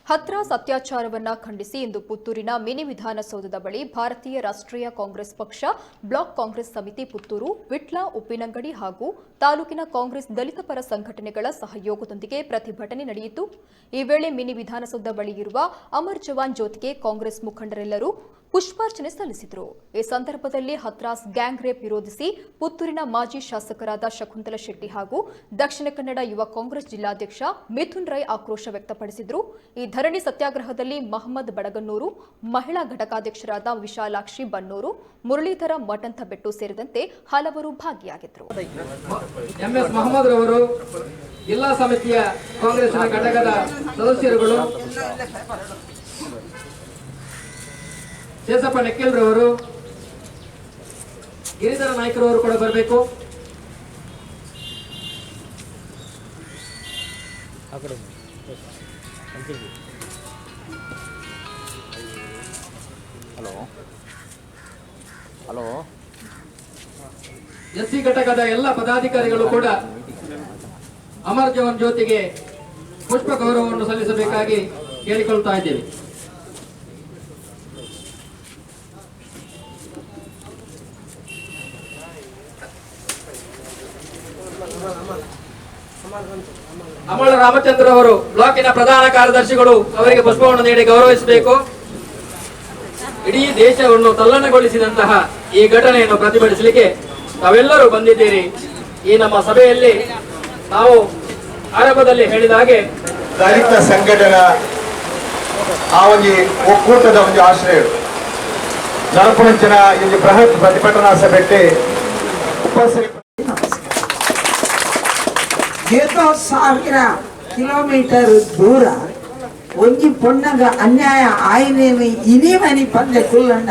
ಹತ್ರಾಸ್ ಅತ್ಯಾಚಾರವನ್ನ ಖಂಡಿಸಿ ಇಂದು ಪುತ್ತೂರಿನ ಮಿನಿ ವಿಧಾನಸೌಧದ ಬಳಿ ಭಾರತೀಯ ರಾಷ್ಟ್ರೀಯ ಕಾಂಗ್ರೆಸ್ ಪಕ್ಷ ಬ್ಲಾಕ್ ಕಾಂಗ್ರೆಸ್ ಸಮಿತಿ ಪುತ್ತೂರು, ವಿಟ್ಲ, ಉಪ್ಪಿನಂಗಡಿ ಹಾಗೂ ತಾಲೂಕಿನ ಕಾಂಗ್ರೆಸ್ ದಲಿತ ಪರ ಸಂಘಟನೆಗಳ ಸಹಯೋಗದೊಂದಿಗೆ ಪ್ರತಿಭಟನೆ ನಡೆಯಿತು. ಈ ವೇಳೆ ಮಿನಿ ವಿಧಾನಸೌಧ ಬಳಿ ಇರುವ ಅಮರ್ ಜವಾನ್ ಜ್ಯೋತಿಗೆ ಕಾಂಗ್ರೆಸ್ ಮುಖಂಡರೆಲ್ಲರೂ ಪುಷ್ಪಾರ್ಚನೆ ಸಲ್ಲಿಸಿದರು. ಈ ಸಂದರ್ಭದಲ್ಲಿ ಹತ್ರಾಸ್ ಗ್ಯಾಂಗ್ ರೇಪ್ ವಿರೋಧಿಸಿ ಪುತ್ತೂರಿನ ಮಾಜಿ ಶಾಸಕರಾದ ಶಕುಂತಲ ಶೆಟ್ಟಿ ಹಾಗೂ ದಕ್ಷಿಣ ಕನ್ನಡ ಯುವ ಕಾಂಗ್ರೆಸ್ ಜಿಲ್ಲಾಧ್ಯಕ್ಷ ಮಿಥುನ್ ರೈ ಆಕ್ರೋಶ ವ್ಯಕ್ತಪಡಿಸಿದರು. ಈ ಧರಣಿ ಸತ್ಯಾಗ್ರಹದಲ್ಲಿ ಮಹಮ್ಮದ್ ಬಡಗನ್ನೂರು, ಮಹಿಳಾ ಘಟಕಾಧ್ಯಕ್ಷರಾದ ವಿಶಾಲಾಕ್ಷಿ ಬನ್ನೂರು, ಮುರಳೀಧರ ಮಠಂತಬೆಟ್ಟು ಸೇರಿದಂತೆ ಹಲವರು ಭಾಗಿಯಾಗಿದ್ದರು. ಎಂಎಸ್ ಮಹಮ್ಮದ್ ರವರು, ಜಿಲ್ಲಾ ಸಮಿತಿಯ ಕಾಂಗ್ರೆಸ್ನ ಘಟಕದ ಸದಸ್ಯರುಗಳು, ಶೇಷಪ್ಪ ನೆಕ್ಕೆಲ್ ರವರು, ಗಿರಿಧರ ನಾಯ್ಕರವರು ಕೂಡ ಬರಬೇಕು. ಹಲೋ ಎಸ್ಸಿ ಘಟಕದ ಎಲ್ಲ ಪದಾಧಿಕಾರಿಗಳು ಕೂಡ ಅಮರ್ ಜವಾನ್ ಜ್ಯೋತಿಗೆ ಪುಷ್ಪ ಗೌರವವನ್ನು ಸಲ್ಲಿಸಬೇಕಾಗಿ ಕೇಳಿಕೊಳ್ತಾ ಇದ್ದೇವೆ. ಅಮಳ ರಾಮಚಂದ್ರ ಅವರು ಬ್ಲಾಕಿನ ಪ್ರಧಾನ ಕಾರ್ಯದರ್ಶಿಗಳು ಅವರಿಗೆ ಪುಷ್ಪವನ್ನು ನೀಡಿ ಗೌರವಿಸಬೇಕು. ಇಡೀ ದೇಶವನ್ನು ತಲ್ಲಣಗೊಳಿಸಿದಂತಹ ಈ ಘಟನೆಯನ್ನು ಪ್ರತಿಭಟಿಸಲಿಕ್ಕೆ ತಾವೆಲ್ಲರೂ ಬಂದಿದ್ದೀರಿ. ಈ ನಮ್ಮ ಸಭೆಯಲ್ಲಿ ನಾವು ಆರಂಭದಲ್ಲಿ ಹೇಳಿದ ಹಾಗೆ ದಲಿತ ಸಂಘಟನಾ ಆ ಒಂದು ಒಕ್ಕೂಟದ ಒಂದು ಆಶ್ರಯ ನರಪುಣಂಚನ ಇಲ್ಲಿ ಬೃಹತ್ ಪ್ರತಿಭಟನಾ ಸಭೆಗೆ ಉಪಸ್ಥಿತಿ 1000 ಕಿಲೋಮೀಟರ್ ದೂರ ಒಂಜಿ ಪೊಣ್ಣಗ ಅನ್ಯಾಯ ಆಯ್ನೇನು ಇನಿ ಮನಿ ಪಂದೆ ಕುಲ್ಲಂಡ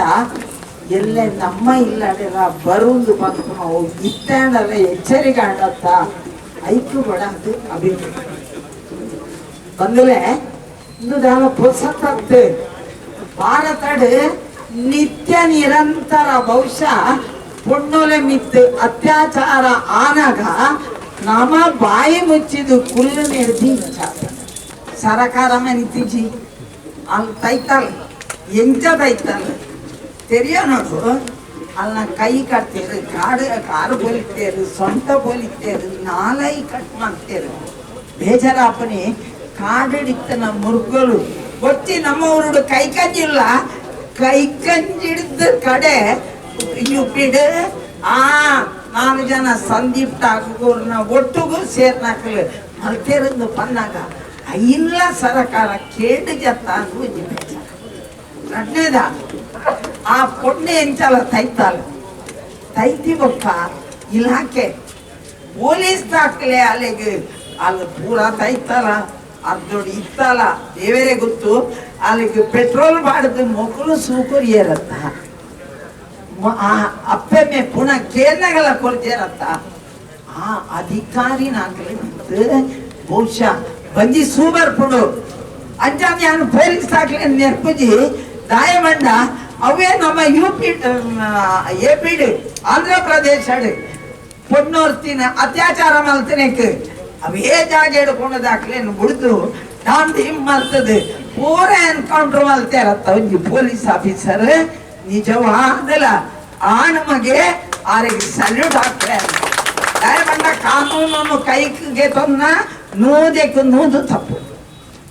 ಎಲ್ಲೆ ನಮ್ಮ ಇಲ್ಲಡೆಲ್ಲ ಬರುಂದು ಬಂದು ನಾವು ಇತ್ತಂಡಲ್ಲ ಎಚ್ಚರಿಕೆ ಆಡತ್ತ ಐಕ್ಕು ಬಡಂತು ಅಭಿವೃದ್ಧಿ ಬಂದಲೆ ಇಂದು ನಾನು ಪುಸ್ತಕತ್ತೆ ಭಾರತಡ್ ನಿತ್ಯ ನಿರಂತರ ಬಹುಶಃ ಪೊಣ್ಣೊಲೆ ಮಿತ್ತು ಅತ್ಯಾಚಾರ ಆನಾಗ ನಮ ಬಾಯಿ ಮುಚ್ಚಿದು ಕುಲ್ಲು ನೆಡ್ದಿ ಸರಕಾರ ಮನಿತಿಜಿ ಅಲ್ಲಿ ತೈತಲ್ ಎಂಚ ತೈತಲ್ ತೆರಿಯೋನೋಡು ಅಲ್ಲ ಕೈ ಕಟ್ತೇರು ಕಾರು ಬೋಲಿತ್ತೇರು ಸೊಂಟ ಬೋಲಿತ್ತೇರು ನಾಲೈ ಕಟ್ ಮಾಡ್ತೇರು ಬೇಜಾರಪ್ಪನಿ ಕಾಡಿಡಿತ್ತನ ಮುರುಗಲು ಗೊತ್ತಿ ನಮ್ಮ ಊರುಡು ಕೈಕಂಜಿಲ್ಲ ಕೈಕಂಜಿಡ್ದ ಕಡೆ ಯುಪಿಡ್ ನಾಲ್ಕು ಜನ ಸಂದೀಪ್ ಠಾಕೂರ್ನ ಒಟ್ಟಿಗೂ ಸೇರ್ನಾಕಲು ಮಲ್ತೇರಂದು ಪನ್ನಾಗ ಇಲ್ಲ ಸರಕಾರ ಕೇಡು ಜತ್ತ ಎರಡನೇದ ಆ ಪೊಣ್ಣೆ ಎಂಚಲ ತೈತಾಲ ತೈತಿ ಬೊಕ್ಕ ಇಲಾಖೆ ಪೊಲೀಸ್ ದಾಖಲೆ ಅಲ್ಲಿಗೆ ಅಲ್ಲಿ ಪೂರ ತೈತಲ್ಲ ಅರ್ಧೊಡಿ ಇತ್ತಲ್ಲ ದೇವರೇ ಗೊತ್ತು. ಅಲ್ಲಿಗೆ ಪೆಟ್ರೋಲ್ ಬಾಡದು ಮೊಕ್ಕಲು ಸೂಕುರಿ ಏರತ್ತ ಅಪ್ಪೆಮ್ಮೆ ಪುನಃ ಕೇರಳಗಳ ಕೊಡ್ತೇರತ್ತ ಆ ಅಧಿಕಾರಿ ನಾಗಲೇ ನಿಂತು ಬಹುಶಃ ಬಂಜಿ ಸೂಬರ್ ಪುಡು ಅಂಜಾನ್ ಯಾನು ಪೊಲೀಸ್ ದಾಖಲೆ ನೆರ್ಪುಜಿ ದಾಯಮಂಡ ಅವೇ ನಮ್ಮ ಯುಪಿ ಎಪಿಡ್ ಆಂಧ್ರ ಪ್ರದೇಶ ಪೊನ್ನೋರ್ತಿನ ಅತ್ಯಾಚಾರ ಮಲ್ತನೆಕ್ ಅವೇ ಜಾಗ ಹಿಡ್ಕೊಂಡು ದಾಖಲೆಯನ್ನು ಬಿಡ್ದು ನಾನು ಹಿಂಗ್ ಮಲ್ತದೆ ಪೂರ ಎನ್ಕೌಂಟರ್ ಮಲ್ತೇರತ್ತ ಒಂಜಿ ಪೊಲೀಸ್ ಆಫೀಸರ್ ನಿಜವಾದಲ್ಲ ಆ ನಮಗೆ ಅವರಿಗೆ ಸಲ್ಯೂಟ್ ಹಾಕ್ತಾರೆ. ದಾಯಮಂಡ ಕಾನೂನನ್ನು ಕೈಗೆ ತೊನ್ನ ನೂದೆಕ್ಕೆ ನೂದು ತಪ್ಪು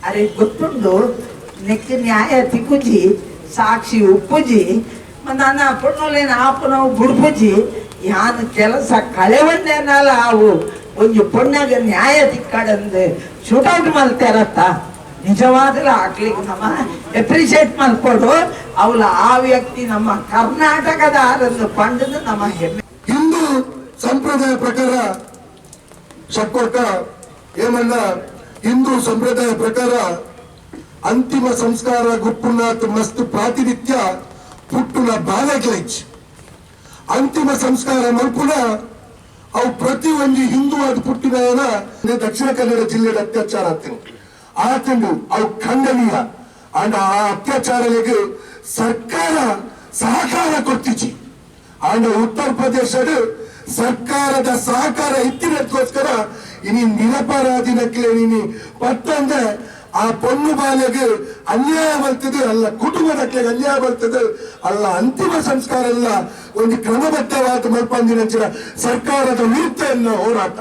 ಅರೆ ಗೊತ್ತುಂಡು ನೆಕ್ ನ್ಯಾಯ ತಿಕ್ಕುಜಿ ಸಾಕ್ಷಿ ಉಪ್ಪುಜಿ ನನ್ನ ಪುಣ್ಣಲೇನ ಆಪು ನಾವು ಬುಡ್ಪುಜಿ ಯಾನು ಕೆಲಸ ಕಳೆವಂದೇನಲ್ಲ ಅವು ಒಂದು ಪುಣ್ಣಗ ನ್ಯಾಯ ತಿಕ್ಕಡಂದು ಶೂಟೌಟ್ ಮಲ್ತಾರತ್ತ ನಿಜವಾದಲ್ಲ ಆಗ್ಲಿಕ್ಕೆ ನಮ್ಮ ಎಪ್ರಿಷಿಯೇಟ್ ಮಾಡ್ಕೊಡು ಅವಳ ಆ ವ್ಯಕ್ತಿ ನಮ್ಮ ಕರ್ನಾಟಕದ ಆರನ್ನು ಪಂಡದು ನಮ್ಮ ಹೆಮ್ಮೆ. ಹಿಂದೂ ಸಂಪ್ರದಾಯ ಪ್ರಕಾರ ಶಕ್ಕೊಟ್ಟ ಏಮನ್ನ ಹಿಂದೂ ಸಂಪ್ರದಾಯ ಪ್ರಕಾರ ಅಂತಿಮ ಸಂಸ್ಕಾರ ಗುಪ್ಪುನಾಥ್ ಮಸ್ತ್ ಪ್ರಾತಿನಿಧ್ಯ ಪುಟ್ಟುನ ಬಾಲೆಗ್ಲೈಚ್ ಅಂತಿಮ ಸಂಸ್ಕಾರ ಮಲ್ಪುನ ಅವು ಪ್ರತಿ ಒಂದು ಹಿಂದೂ ಅದು ಪುಟ್ಟಿನ ದಕ್ಷಿಣ ಕನ್ನಡ ಜಿಲ್ಲೆಯ ಅತ್ಯಾಚಾರ ಆಗ್ತೀನಿ ಆತಂಡು ಅವು ಖಂಡನೀಯ ಅಂಡ್ ಆ ಅತ್ಯಾಚಾರಗಳಿಗೆ ಸರ್ಕಾರ ಸಹಕಾರ ಕೊಡ್ತಿಚ್ಚಿ ಅಂಡ್ ಉತ್ತರ ಪ್ರದೇಶದ ಸರ್ಕಾರದ ಸಹಕಾರ ಇತ್ತಿನಕ್ಕೋಸ್ಕರ ಇನಿ ನಿರಪರಾಧಿನಕ್ಕೆ ನೀನಿ ಪತ್ತಂದ್ರೆ ಆ ಪೊಣ್ಣು ಬಾಲೆಗೆ ಅನ್ಯಾಯ ಬರ್ತದೆ ಅಲ್ಲ, ಕುಟುಂಬದಕ್ಕೆ ಅನ್ಯಾಯ ಬರ್ತದೆ ಅಲ್ಲ, ಅಂತಿಮ ಸಂಸ್ಕಾರ ಎಲ್ಲ ಒಂದು ಕ್ರಮಬದ್ಧವಾದ ಮಲ್ಪಂದಿನ ಸರ್ಕಾರದ ವಿರುದ್ಧ ಹೋರಾಟ.